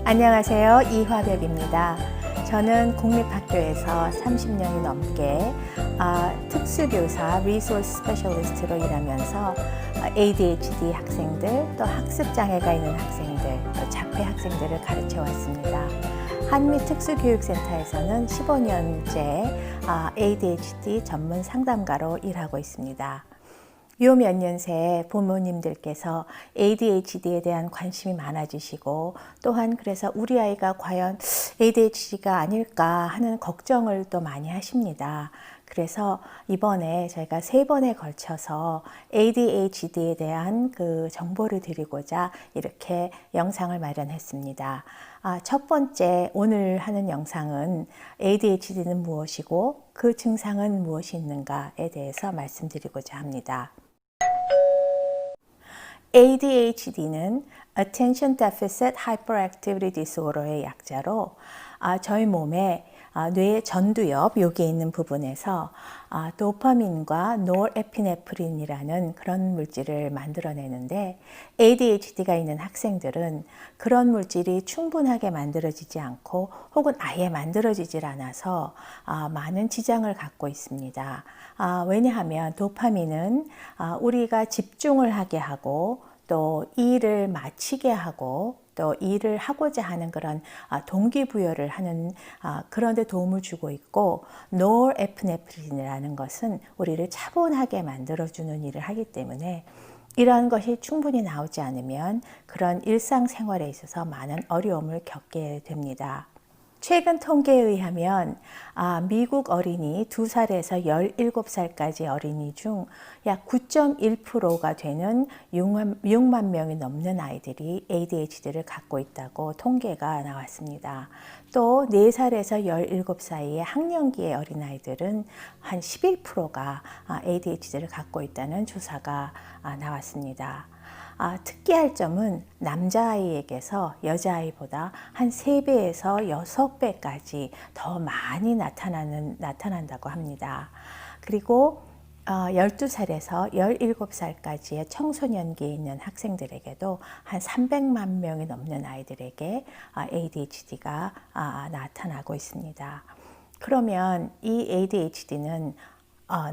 안녕하세요. 이화벽입니다. 저는 국립학교에서 30년이 넘게 특수교사 리소스 스페셜리스트로 일하면서 ADHD 학생들, 또 학습장애가 있는 학생들, 또 자폐 학생들을 가르쳐 왔습니다. 한미특수교육센터에서는 15년째 ADHD 전문 상담가로 일하고 있습니다. 요 몇 년 새 부모님들께서 ADHD에 대한 관심이 많아지시고, 또한 그래서 우리 아이가 과연 ADHD가 아닐까 하는 걱정을 또 많이 하십니다. 그래서 이번에 저희가 3번에 걸쳐서 ADHD에 대한 그 정보를 드리고자 이렇게 영상을 마련했습니다. 첫 번째, 오늘 하는 영상은 ADHD는 무엇이고 그 증상은 무엇이 있는가에 대해서 말씀드리고자 합니다. ADHD는 Attention Deficit Hyperactivity Disorder의 약자로 저희 몸에 뇌 전두엽 여기에 있는 부분에서 도파민과 노르에피네프린이라는 그런 물질을 만들어내는데, ADHD가 있는 학생들은 그런 물질이 충분하게 만들어지지 않고 혹은 아예 만들어지질 않아서 많은 지장을 갖고 있습니다. 왜냐하면 도파민은 우리가 집중을 하게 하고 또 일을 마치게 하고 또 일을 하고자 하는 그런 동기부여를 하는 그런 데 도움을 주고 있고, 노르에피네프린이라는 것은 우리를 차분하게 만들어주는 일을 하기 때문에 이러한 것이 충분히 나오지 않으면 그런 일상생활에 있어서 많은 어려움을 겪게 됩니다. 최근 통계에 의하면 미국 어린이 2살에서 17살까지 어린이 중 약 9.1%가 되는 6만 명이 넘는 아이들이 ADHD를 갖고 있다고 통계가 나왔습니다. 또 4살에서 17 사이의 학령기의 어린아이들은 한 11%가 ADHD를 갖고 있다는 조사가 나왔습니다. 특이할 점은 남자아이에게서 여자아이보다 한 3배에서 6배까지 더 많이 나타난다고 합니다. 그리고 12살에서 17살까지의 청소년기에 있는 학생들에게도 한 300만 명이 넘는 아이들에게 ADHD가 나타나고 있습니다. 그러면 이 ADHD는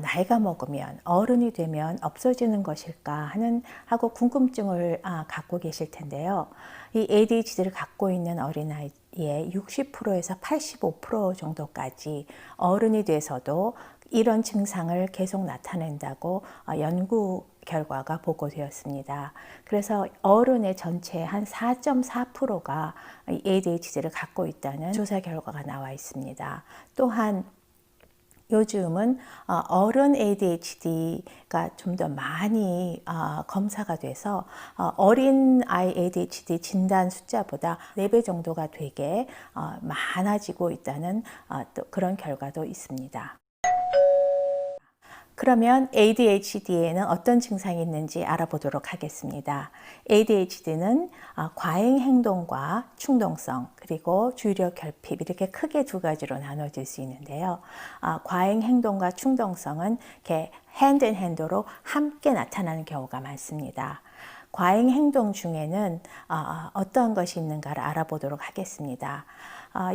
나이가 먹으면, 어른이 되면 없어지는 것일까 하고 궁금증을 갖고 계실 텐데요. 이 ADHD를 갖고 있는 어린아이의 60%에서 85% 정도까지 어른이 돼서도 이런 증상을 계속 나타낸다고 연구 결과가 보고되었습니다. 그래서 어른의 전체 한 4.4%가 ADHD를 갖고 있다는 조사 결과가 나와 있습니다. 또한 요즘은 어른 ADHD가 좀 더 많이 검사가 돼서 어린 아이 ADHD 진단 숫자보다 4배 정도가 되게 많아지고 있다는 또 그런 결과도 있습니다. 그러면 ADHD에는 어떤 증상이 있는지 알아보도록 하겠습니다. ADHD는 과잉 행동과 충동성, 그리고 주의력 결핍, 이렇게 크게 2가지로 나눠질 수 있는데요. 과잉 행동과 충동성은 이렇게 hand in hand로 함께 나타나는 경우가 많습니다. 과잉 행동 중에는 어떤 것이 있는가를 알아보도록 하겠습니다.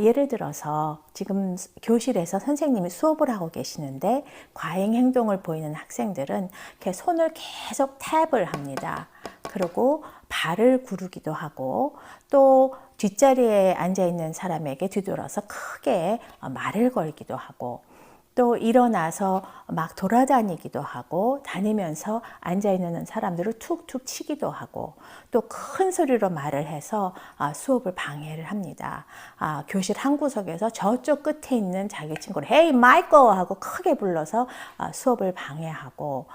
예를 들어서 지금 교실에서 선생님이 수업을 하고 계시는데 과잉 행동을 보이는 학생들은 이렇게 손을 계속 탭을 합니다. 그리고 발을 구르기도 하고, 또 뒷자리에 앉아 있는 사람에게 뒤돌아서 크게 말을 걸기도 하고, 또 일어나서 막 돌아다니기도 하고, 다니면서 앉아있는 사람들을 툭툭 치기도 하고, 또 큰 소리로 말을 해서 수업을 방해를 합니다. 교실 한 구석에서 저쪽 끝에 있는 자기 친구를 헤이 마이클 하고 크게 불러서 수업을 방해하고,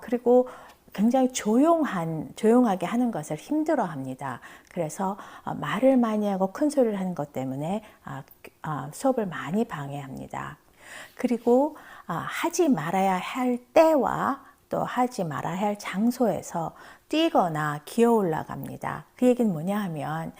그리고 굉장히 조용하게 하는 것을 힘들어 합니다. 그래서 말을 많이 하고 큰 소리를 하는 것 때문에 수업을 많이 방해합니다. 그리고 하지 말아야 할 때와 또 하지 말아야 할 장소에서 뛰거나 기어 올라갑니다. 그 얘기는 뭐냐 하면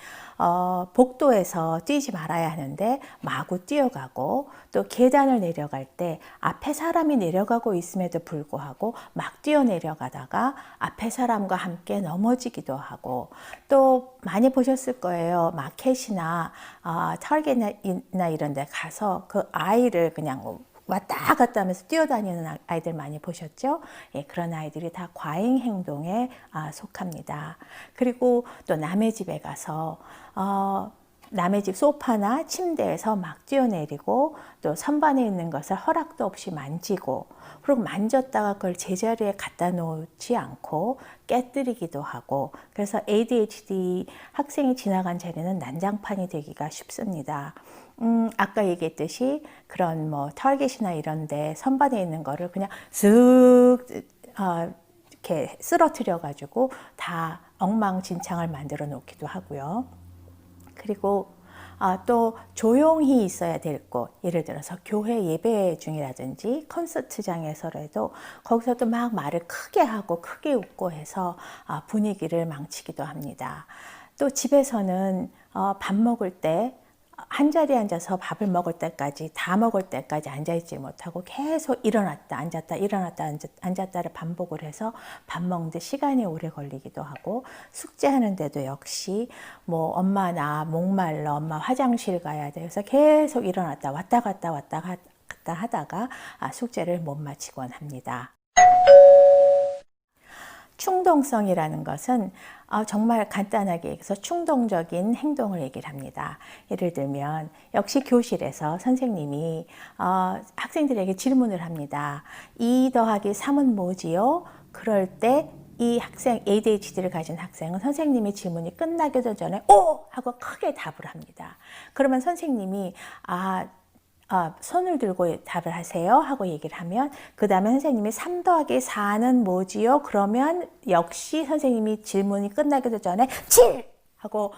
복도에서 뛰지 말아야 하는데 마구 뛰어가고, 또 계단을 내려갈 때 앞에 사람이 내려가고 있음에도 불구하고 막 뛰어 내려가다가 앞에 사람과 함께 넘어지기도 하고, 또 많이 보셨을 거예요. 마켓이나 타겟이나 이런 데 가서 그 아이를 그냥 왔다 갔다 하면서 뛰어다니는 아이들 많이 보셨죠? 예, 그런 아이들이 다 과잉 행동에 속합니다. 그리고 또 남의 집에 가서 남의 집 소파나 침대에서 막 뛰어내리고, 또 선반에 있는 것을 허락도 없이 만지고, 그리고 만졌다가 그걸 제자리에 갖다 놓지 않고 깨뜨리기도 하고, 그래서 ADHD 학생이 지나간 자리는 난장판이 되기가 쉽습니다. 아까 얘기했듯이 그런 뭐 타겟이나 이런 데 선반에 있는 거를 그냥 쓱 이렇게 쓰러뜨려 가지고 다 엉망진창을 만들어 놓기도 하고요. 그리고 또 조용히 있어야 될 곳, 예를 들어서 교회 예배 중이라든지 콘서트장에서라도 거기서도 막 말을 크게 하고 크게 웃고 해서 분위기를 망치기도 합니다. 또 집에서는 밥 먹을 때 한자리에 앉아서 밥을 먹을 때까지, 다 먹을 때까지 앉아있지 못하고 계속 일어났다 앉았다 일어났다 앉았다를 반복을 해서 밥 먹는데 시간이 오래 걸리기도 하고, 숙제하는데도 역시 뭐 엄마 나 목말라, 엄마 화장실 가야 돼, 그래서 계속 일어났다 왔다 갔다 하다가 숙제를 못 마치곤 합니다. 충동성이라는 것은 정말 간단하게 얘기해서 충동적인 행동을 얘기를 합니다. 예를 들면 역시 교실에서 선생님이 학생들에게 질문을 합니다. 2 더하기 3은 뭐지요? 그럴 때 이 학생, ADHD를 가진 학생은 선생님의 질문이 끝나기도 전에 오! 하고 크게 답을 합니다. 그러면 선생님이 손을 들고 답을 하세요 하고 얘기를 하면, 그 다음에 선생님이 3 더하기 4는 뭐지요? 그러면 역시 선생님이 질문이 끝나기도 전에 7! 하고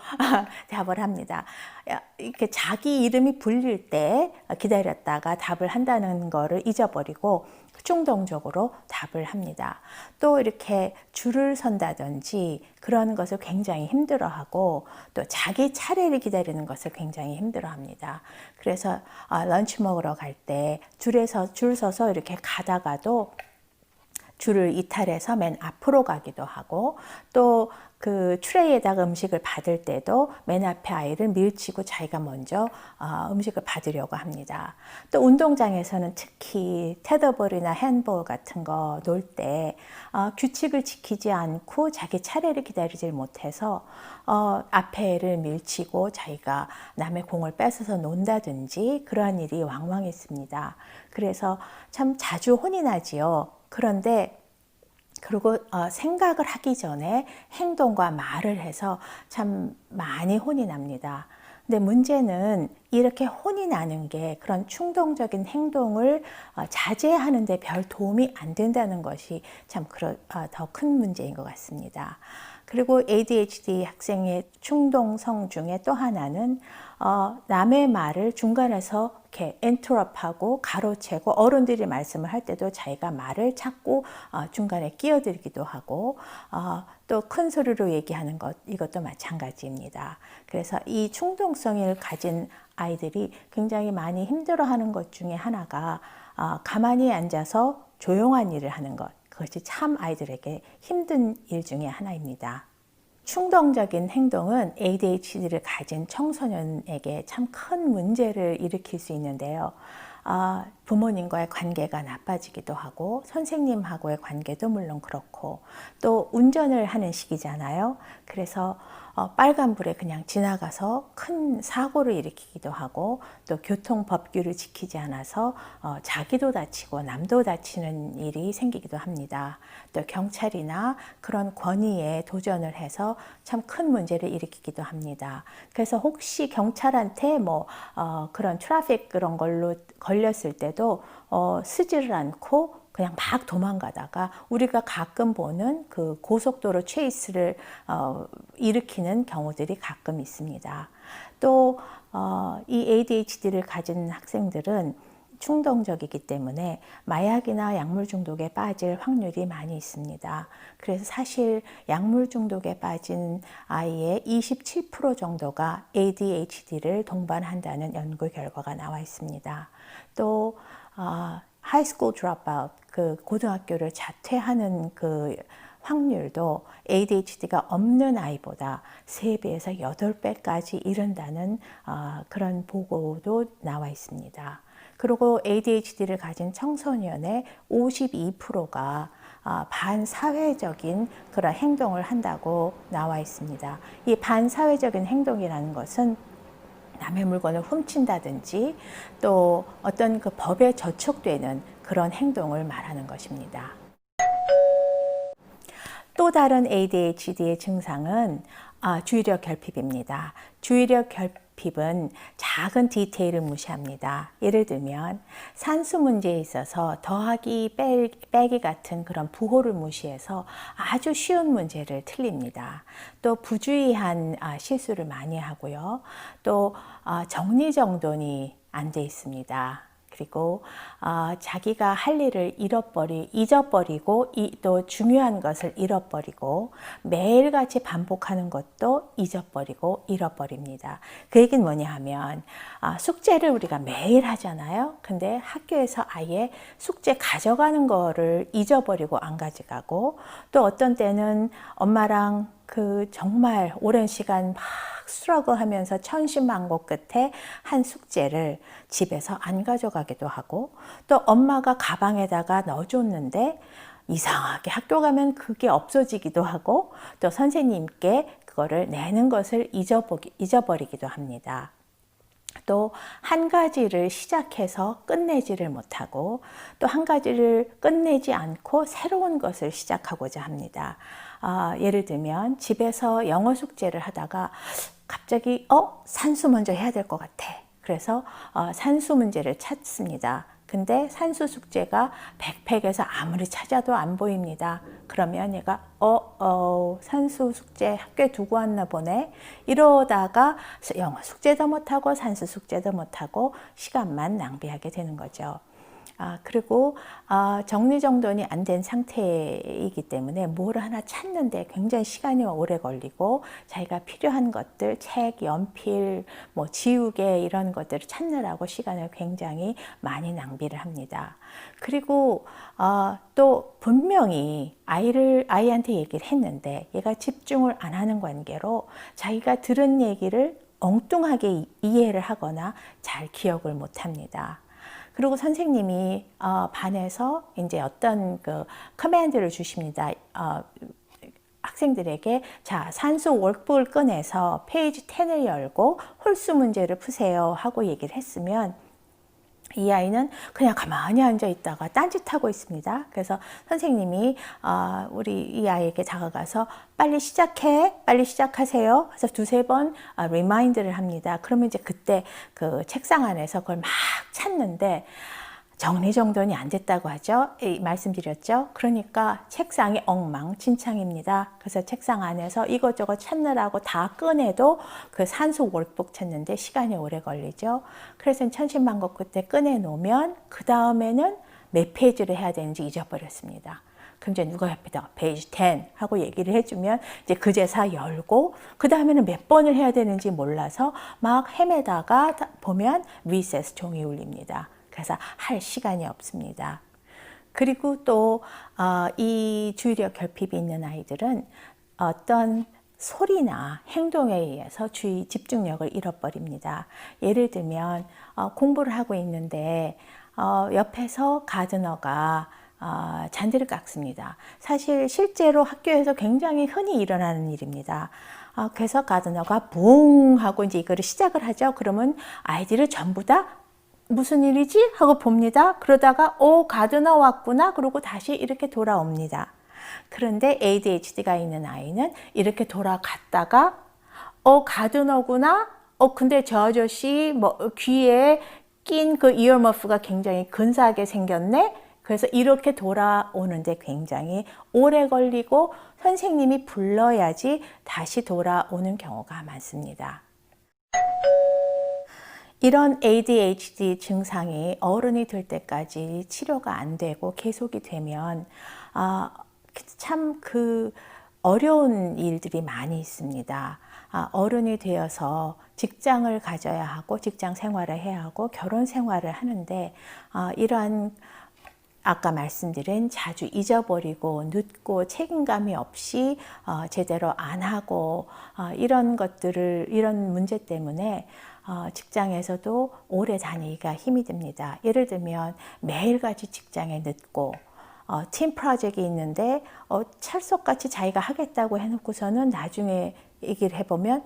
답을 합니다. 이렇게 자기 이름이 불릴 때 기다렸다가 답을 한다는 거를 잊어버리고 충동적으로 답을 합니다. 또 이렇게 줄을 선다든지 그런 것을 굉장히 힘들어하고, 또 자기 차례를 기다리는 것을 굉장히 힘들어합니다. 그래서 런치 먹으러 갈 때 줄 서서 이렇게 가다가도 줄을 이탈해서 맨 앞으로 가기도 하고, 또 그 트레이에다가 음식을 받을 때도 맨 앞에 아이를 밀치고 자기가 먼저 음식을 받으려고 합니다. 또 운동장에서는 특히 테더볼이나 핸볼 같은 거 놀 때 규칙을 지키지 않고 자기 차례를 기다리질 못해서 앞에 애를 밀치고 자기가 남의 공을 뺏어서 논다든지 그러한 일이 왕왕 있습니다. 그래서 참 자주 혼이 나지요. 그런데 그리고 생각을 하기 전에 행동과 말을 해서 참 많이 혼이 납니다. 근데 문제는 이렇게 혼이 나는 게 그런 충동적인 행동을 자제하는 데 별 도움이 안 된다는 것이 참 더 큰 문제인 것 같습니다. 그리고 ADHD 학생의 충동성 중에 또 하나는 남의 말을 중간에서 이렇게 인터럽트하고 가로채고, 어른들이 말씀을 할 때도 자기가 말을 찾고 중간에 끼어들기도 하고, 또 큰 소리로 얘기하는 것, 이것도 마찬가지입니다. 그래서 이 충동성을 가진 아이들이 굉장히 많이 힘들어하는 것 중에 하나가 가만히 앉아서 조용한 일을 하는 것, 그것이 참 아이들에게 힘든 일 중에 하나입니다. 충동적인 행동은 ADHD를 가진 청소년에게 참 큰 문제를 일으킬 수 있는데요. 부모님과의 관계가 나빠지기도 하고, 선생님하고의 관계도 물론 그렇고, 또 운전을 하는 시기잖아요. 그래서 빨간불에 그냥 지나가서 큰 사고를 일으키기도 하고, 또 교통법규를 지키지 않아서 자기도 다치고 남도 다치는 일이 생기기도 합니다. 또 경찰이나 그런 권위에 도전을 해서 참 큰 문제를 일으키기도 합니다. 그래서 혹시 경찰한테 그런 트래픽 그런 걸로 걸렸을 때도 쓰지를 않고 그냥 막 도망가다가 우리가 가끔 보는 그 고속도로 체이스를 일으키는 경우들이 가끔 있습니다. 또 이 ADHD를 가진 학생들은 충동적이기 때문에 마약이나 약물 중독에 빠질 확률이 많이 있습니다. 그래서 사실 약물 중독에 빠진 아이의 27% 정도가 ADHD를 동반한다는 연구 결과가 나와 있습니다. 또 하이스쿨 드롭아웃, 그 고등학교를 자퇴하는 그 확률도 ADHD가 없는 아이보다 3배에서 8배까지 이른다는 그런 보고도 나와 있습니다. 그리고 ADHD를 가진 청소년의 52%가 반사회적인 그런 행동을 한다고 나와 있습니다. 이 반사회적인 행동이라는 것은 남의 물건을 훔친다든지 또 어떤 그 법에 저촉되는 그런 행동을 말하는 것입니다. 또 다른 ADHD의 증상은 주의력 결핍입니다. 주의력 결핍은 작은 디테일을 무시합니다. 예를 들면 산수 문제에 있어서 더하기 빼기 같은 그런 부호를 무시해서 아주 쉬운 문제를 틀립니다. 또 부주의한 실수를 많이 하고요. 또 정리정돈이 안 돼 있습니다. 그리고 자기가 할 일을 잊어버리고 또 중요한 것을 잃어버리고 매일같이 반복하는 것도 잊어버리고 잃어버립니다. 그 얘기는 뭐냐 하면 숙제를 우리가 매일 하잖아요. 근데 학교에서 아예 숙제 가져가는 거를 잊어버리고 안 가져가고 또 어떤 때는 엄마랑 그 정말 오랜 시간 막 스트러글 하면서 천신만고 끝에 한 숙제를 집에서 안 가져가기도 하고 또 엄마가 가방에다가 넣어줬는데 이상하게 학교 가면 그게 없어지기도 하고 또 선생님께 그거를 내는 것을 잊어버리기도 합니다. 또 한 가지를 시작해서 끝내지를 못하고 또 한 가지를 끝내지 않고 새로운 것을 시작하고자 합니다. 예를 들면 집에서 영어 숙제를 하다가 갑자기 산수 먼저 해야 될 것 같아. 그래서 산수 문제를 찾습니다. 근데 산수 숙제가 백팩에서 아무리 찾아도 안 보입니다. 그러면 얘가 산수 숙제 학교에 두고 왔나 보네. 이러다가 영어 숙제도 못하고 산수 숙제도 못하고 시간만 낭비하게 되는 거죠. 그리고 정리정돈이 안 된 상태이기 때문에 뭘 하나 찾는데 굉장히 시간이 오래 걸리고 자기가 필요한 것들, 책, 연필, 뭐 지우개 이런 것들을 찾느라고 시간을 굉장히 많이 낭비를 합니다. 그리고 또 분명히 아이한테 얘기를 했는데 얘가 집중을 안 하는 관계로 자기가 들은 얘기를 엉뚱하게 이해를 하거나 잘 기억을 못 합니다. 그리고 선생님이 반에서 이제 어떤 그 커맨드를 주십니다. 학생들에게 자, 산수 월북을 꺼내서 페이지 10을 열고 홀수 문제를 푸세요 하고 얘기를 했으면 이 아이는 그냥 가만히 앉아 있다가 딴짓하고 있습니다. 그래서 선생님이 우리 이 아이에게 다가가서 빨리 시작해, 빨리 시작하세요. 그래서 두세 번 리마인드를 합니다. 그러면 이제 그때 그 책상 안에서 그걸 막 찾는데 정리정돈이 안 됐다고 하죠. 말씀드렸죠. 그러니까 책상이 엉망진창입니다. 그래서 책상 안에서 이것저것 찾느라고 다 꺼내도 그 산수 월북 찾는데 시간이 오래 걸리죠. 그래서 천신만고 끝에 꺼내놓으면 그 다음에는 몇 페이지를 해야 되는지 잊어버렸습니다. 그럼 이제 누가 옆에다 페이지 10 하고 얘기를 해주면 이제 그제서 열고 그 다음에는 몇 번을 해야 되는지 몰라서 막 헤매다가 보면 리세스 종이 울립니다. 그래서 할 시간이 없습니다. 그리고 또 이 주의력 결핍이 있는 아이들은 어떤 소리나 행동에 의해서 집중력을 잃어버립니다. 예를 들면 공부를 하고 있는데 옆에서 가드너가 잔디를 깎습니다. 사실 실제로 학교에서 굉장히 흔히 일어나는 일입니다. 그래서 가드너가 붕 하고 이제 이거를 시작을 하죠. 그러면 아이들을 전부 다 무슨 일이지? 하고 봅니다. 그러다가 가드너 왔구나. 그러고 다시 이렇게 돌아옵니다. 그런데 ADHD가 있는 아이는 이렇게 돌아갔다가 가드너구나. 근데 저 아저씨 뭐 귀에 낀 그 이어머프가 굉장히 근사하게 생겼네. 그래서 이렇게 돌아오는데 굉장히 오래 걸리고 선생님이 불러야지 다시 돌아오는 경우가 많습니다. 이런 ADHD 증상이 어른이 될 때까지 치료가 안 되고 계속이 되면 참 어려운 일들이 많이 있습니다. 어른이 되어서 직장을 가져야 하고 직장 생활을 해야 하고 결혼 생활을 하는데 이러한 아까 말씀드린 자주 잊어버리고 늦고 책임감이 없이 제대로 안 하고 이런 문제 때문에 직장에서도 오래 다니기가 힘이 듭니다. 예를 들면 매일같이 직장에 늦고 팀 프로젝트가 있는데 찰석같이 자기가 하겠다고 해놓고서는 나중에 얘기를 해보면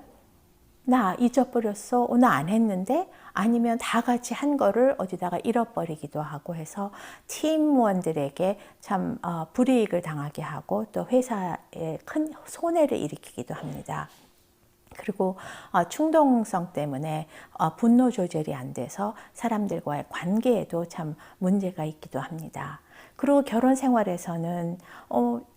나 잊어버렸어, 나 안 했는데, 아니면 다 같이 한 거를 어디다가 잃어버리기도 하고 해서 팀원들에게 참 불이익을 당하게 하고 또 회사에 큰 손해를 일으키기도 합니다. 그리고 충동성 때문에 분노 조절이 안 돼서 사람들과의 관계에도 참 문제가 있기도 합니다. 그리고 결혼 생활에서는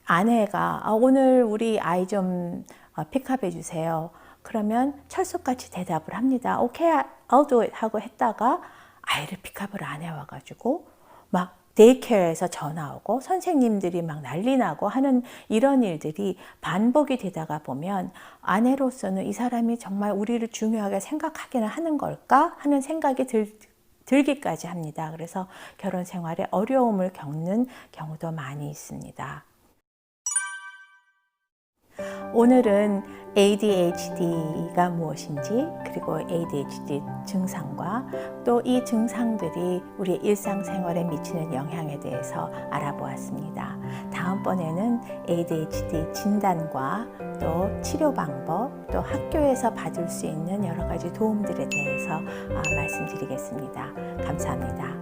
아내가 오늘 우리 아이 좀 픽업해 주세요. 그러면 철석같이 대답을 합니다. 오케이, I'll do it 하고 했다가 아이를 픽업을 안 해와가지고 막 데이케어에서 전화 오고 선생님들이 막 난리 나고 하는 이런 일들이 반복이 되다가 보면 아내로서는 이 사람이 정말 우리를 중요하게 생각하기는 하는 걸까 하는 생각이 들기까지 합니다. 그래서 결혼 생활에 어려움을 겪는 경우도 많이 있습니다. 오늘은 ADHD가 무엇인지, 그리고 ADHD 증상과 또 이 증상들이 우리의 일상생활에 미치는 영향에 대해서 알아보았습니다. 다음번에는 ADHD 진단과 또 치료 방법, 또 학교에서 받을 수 있는 여러 가지 도움들에 대해서 말씀드리겠습니다. 감사합니다.